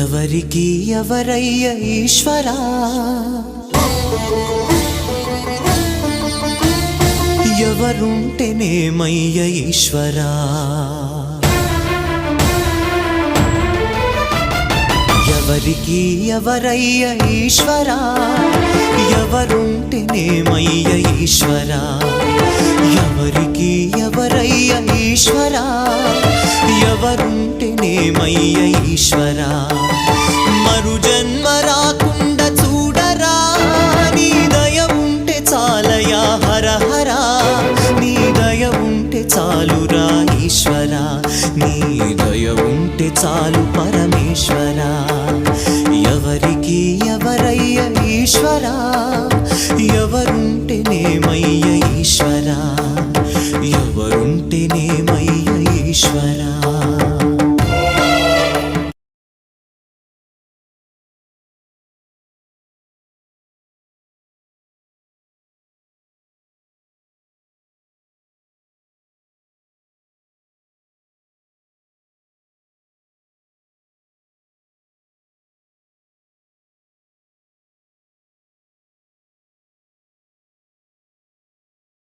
ఎవరికి ఎవరయ్య ఈశ్వరా ఎవరుంటేనేమయ్య ఈశ్వరా ఎవరికి ఎవరయ్య ఈశ్వరా ఎవరుంటేనేమయ్య ఈశ్వరా ఎవరికి ఎవరయ్య ఈశ్వరా ఎవరుంటేనేమయ్య ఈశ్వరా మరు జన్మ రాకుండా చూడరా నీ దయ ఉంటే చాలయా హర హర నీ దయ ఉంటే చాలురా ఈశ్వరా నీ దయ ఉంటే చాలు పరమేశ్వరా ఎవరికి ఎవరయ్య ఈశ్వరా ఎవరుంటేనేమయ్య ఈశ్వరా ఎవరుంటేనేమయ్య ఈశ్వరా